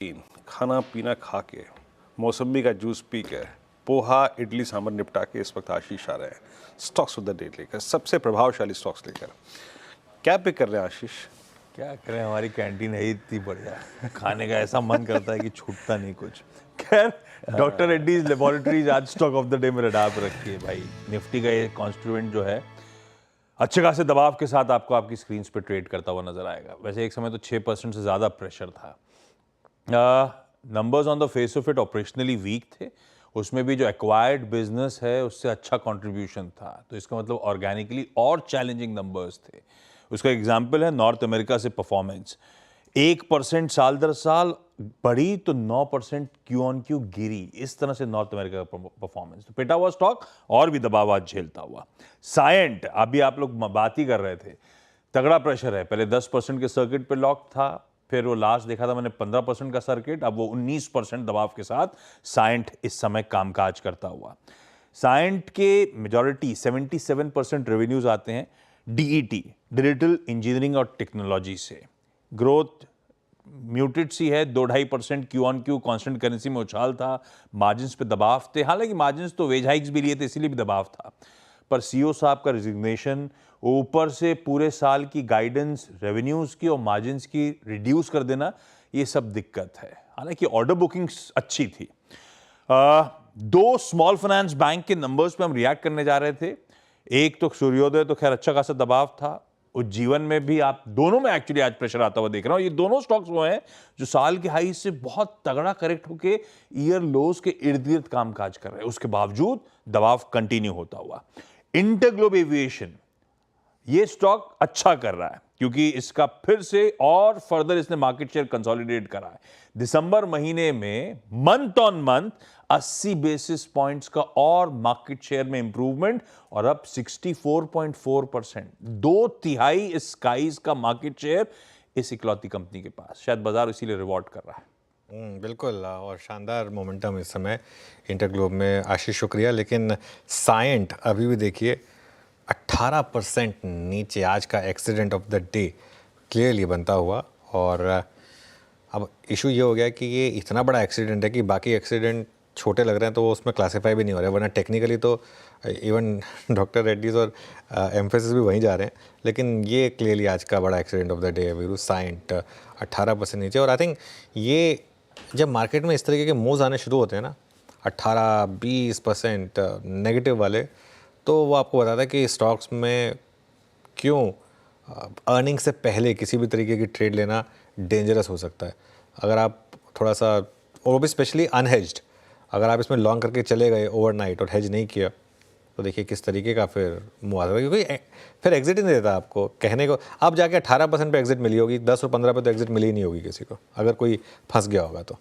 खाना पीना खा के, मौसमी का जूस पी के, पोहा इडली सांभर निपटा के इस वक्त आशीष आ रहे हैं स्टॉक्स ऑफ द डे लेकर, सबसे प्रभावशाली स्टॉक्स लेकर। क्या पिक कर रहे हैं आशीष? क्या करें, हमारी कैंटीन है ही इतनी बढ़िया, खाने का ऐसा मन करता है कि छूटता नहीं कुछ। खैर, डॉक्टर रेड्डीज लेबोरेटरीज आज स्टॉक ऑफ द डे में रडार पर रखी है भाई। निफ्टी का ये कॉन्स्टिट्यूएंट जो है अच्छे खासे दबाव के साथ आपको आपकी स्क्रीन पे ट्रेड करता हुआ नजर आएगा। वैसे एक समय तो 6% से ज़्यादा प्रेशर था। Numbers on the face of it operationally weak थे, उसमें भी जो एक्वायर्ड बिजनेस है उससे अच्छा कंट्रीब्यूशन था, तो इसका मतलब ऑर्गेनिकली और चैलेंजिंग नंबर्स थे। उसका एग्जांपल है नॉर्थ अमेरिका से परफॉर्मेंस। 1% साल दर साल बढ़ी तो 9% क्यू ऑन क्यू गिरी। इस तरह से नॉर्थ अमेरिका का परफॉर्मेंस, तो पिटा हुआ स्टॉक और भी दबाव आज झेलता हुआ। सायंट, अभी आप लोग बात ही कर रहे थे, तगड़ा प्रेशर है। पहले 10% के सर्किट पे लॉक था, फिर वो लास्ट देखा था मैंने 15% का सर्किट, अब वो 19% दबाव के साथ सायंट इस समय कामकाज करता हुआ। सायंट के मेजॉरिटी 77% रेवेन्यूज आते हैं डीईटी, डिजिटल इंजीनियरिंग और टेक्नोलॉजी से। ग्रोथ म्यूटेड सी है, 2-2.5% Q on Q constant currency में उछाल था। मार्जिन्स पे दबाव थे, हालांकि मार्जिन्स तो वेज हाइक्स भी लिए थे इसीलिए भी दबाव था, पर सीईओ साहब का रिजिग्नेशन, ऊपर से पूरे साल की गाइडेंस रेवेन्यूज की और मार्जिन्स की रिड्यूस कर देना, ये सब दिक्कत है। हालांकि ऑर्डर बुकिंग्स अच्छी थी। दो स्मॉल फाइनेंस बैंक के नंबर्स पे हम रिएक्ट करने जा रहे थे। एक तो सूर्योदय, तो खैर अच्छा खासा दबाव था। उज्जीवन में भी, आप दोनों में एक्चुअली आज प्रेशर आता हुआ देख रहा हूं। ये दोनों स्टॉक्स वो हैं जो साल के हाई से बहुत तगड़ा करेक्ट होके ईयर लोज के इर्द गिर्द कामकाज कर रहे हैं, उसके बावजूद दबाव कंटिन्यू होता हुआ। इंटरग्लोब एविएशन, ये स्टॉक अच्छा कर रहा है क्योंकि इसका फिर से और फर्दर इसने मार्केट शेयर कंसोलिडेट करा है। दिसंबर महीने में month on month 80 basis points का और मार्केट शेयर में इंप्रूवमेंट, और अब 64.4%, 2/3 इस स्काइज का मार्केट शेयर इस इकलौती कंपनी के पास। शायद बाजार इसीलिए रिवॉर्ड कर रहा है। बिल्कुल, और शानदार मोमेंटम इस समय इंटरग्लोब में। आशीष शुक्रिया। लेकिन सायंट अभी भी देखिए 18% नीचे, आज का accident of the day clearly बनता हुआ। और अब इशू ये हो गया कि ये इतना बड़ा एक्सीडेंट है कि बाकी एक्सीडेंट छोटे लग रहे हैं तो वो उसमें क्लासीफाई भी नहीं हो रहे, वरना टेक्निकली तो इवन डॉक्टर रेड्डीज और एम्फेसिस भी वहीं जा रहे हैं। लेकिन ये क्लियरली आज का बड़ा एक्सीडेंट ऑफ द डे है वीरू। सायंट 18% नीचे। और आई थिंक ये जब मार्केट में इस तरीके के मूव्स आने शुरू होते हैं ना, 18-20% नेगेटिव वाले, तो वो आपको बताता है कि स्टॉक्स में क्यों अर्निंग से पहले किसी भी तरीके की ट्रेड लेना डेंजरस हो सकता है। अगर आप थोड़ा सा, और वो भी स्पेशली अनहेज्ड, अगर आप इसमें लॉन्ग करके चले गए ओवरनाइट और हेज नहीं किया, तो देखिए किस तरीके का फिर मुँह आता है, क्योंकि फिर एग्जिट ही नहीं देता आपको। कहने को आप जाके 18% पे एग्जिट मिली होगी, 10 और 15 पे तो एग्जिट मिली ही नहीं होगी किसी को, अगर कोई फंस गया होगा तो।